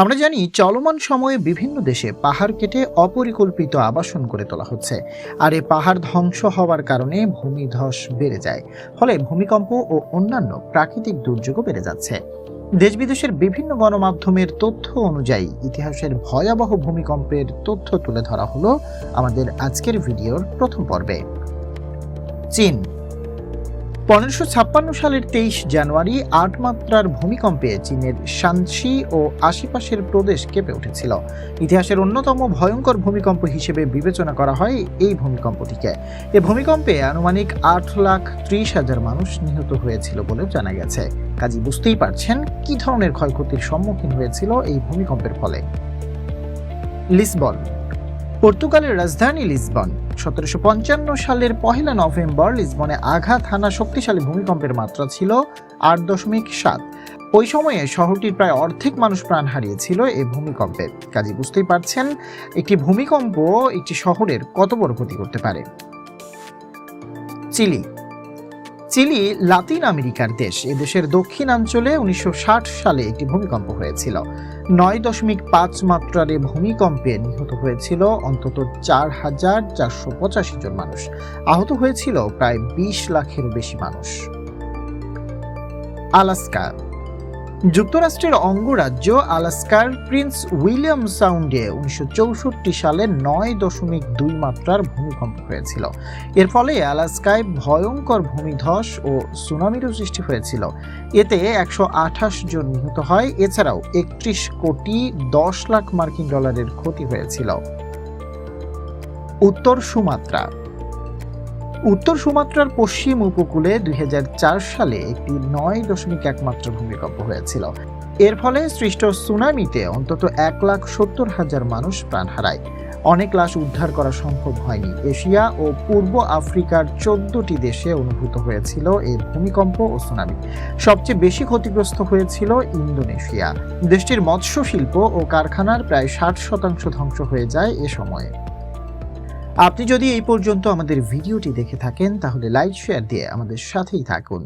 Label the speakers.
Speaker 1: আমরা জানি চলমান সময়ে বিভিন্ন দেশে পাহাড় কেটে অপরিকল্পিত আবাসন করে তোলা হচ্ছে। আর এই পাহাড় ধ্বংস হওয়ার কারণে ভূমিধস বেড়ে যায়। ফলে ভূমিকম্প ও অন্যান্য প্রাকৃতিক দুর্যোগও বেড়ে যাচ্ছে। দেশ বিদেশের বিভিন্ন গণমাধ্যমের তথ্য অনুযায়ী ইতিহাসের ভয়াবহ ভূমিকম্পের তথ্য তুলে ধরা হলো আমাদের আজকের ভিডিওর প্রথম পর্বে। চীন 1556 সালের 23 জানুয়ারি 8 মাত্রার ভূমিকম্পে চীনের শানসি ও আশেপাশের প্রদেশ কেঁপে উঠেছিল। ইতিহাসের অন্যতম ভয়ঙ্কর ভূমিকম্প হিসেবে বিবেচনা করা হয় এই ভূমিকম্পটিকে। এই ভূমিকম্পে আনুমানিক 8,30,000 মানুষ নিহত হয়েছিল বলেও জানা গেছে। কাজে বুঝতেই পারছেন কি ধরনের ক্ষয়ক্ষতির সম্মুখীন হয়েছিল এই ভূমিকম্পের ফলে। লিসবন, পর্তুগালের রাজধানী লিসবন 1755 সালের 1 নভেম্বর লিসবনে আঘাত হানা শক্তিশালী ভূমিকম্পের মাত্রা ছিল 8.7। ওই সময়ে শহরটির প্রায় অর্ধেক মানুষ প্রাণ হারিয়েছিল এই ভূমিকম্পে। কাজে বুঝতেই পারছেন একটি ভূমিকম্প একটি শহরের কত বড় ক্ষতি করতে পারে। চিলি লাতিন আমেরিকার দেশ। এদেশের দক্ষিণাঞ্চলে 1960 সালে একটি ভূমিকম্প হয়েছিল। 9.5 মাত্রার এই ভূমিকম্পে নিহত হয়েছিল অন্তত 4,485 জন মানুষ। আহত হয়েছিল প্রায় 20 লাখেরও বেশি মানুষ। আলাস্কা, যুক্তরাষ্ট্রের অঙ্গরাজ্য আলাস্কার প্রিন্স উইলিয়াম সাউন্ডে 1964 সালে 9.2 মাত্রার ভূমিকম্প হয়েছিল। এর ফলে আলাস্কায় ভয়ঙ্কর ভূমিধস ও সুনামিরও সৃষ্টি হয়েছিল। এতে 128 জন নিহত হয়। এছাড়াও 31 কোটি 10 লাখ মার্কিন ডলারের ক্ষতি হয়েছিল। উত্তর সুমাত্রার পশ্চিম উপকূলে 2004 সালে একটি 9.1 মাত্রার ভূমিকম্প হয়েছিল। এর ফলে সৃষ্ট সুনামিতে অন্তত 1,70,000 মানুষ প্রাণ হারায়। অনেক লাশ উদ্ধার করা সম্ভব হয়নি। এশিয়া ও পূর্ব আফ্রিকার 14টি দেশে অনুভূত হয়েছিল এই ভূমিকম্প ও সুনামি। সবচেয়ে বেশি ক্ষতিগ্রস্ত হয়েছিল ইন্দোনেশিয়া। দেশটির মৎস্য শিল্প ও কারখানার প্রায় 60% ধ্বংস হয়ে যায় এ সময়ে। আপনি যদি এই পর্যন্ত আমাদের ভিডিওটি দেখে থাকেন তাহলে লাইক শেয়ার দিয়ে আমাদের সাথেই থাকুন।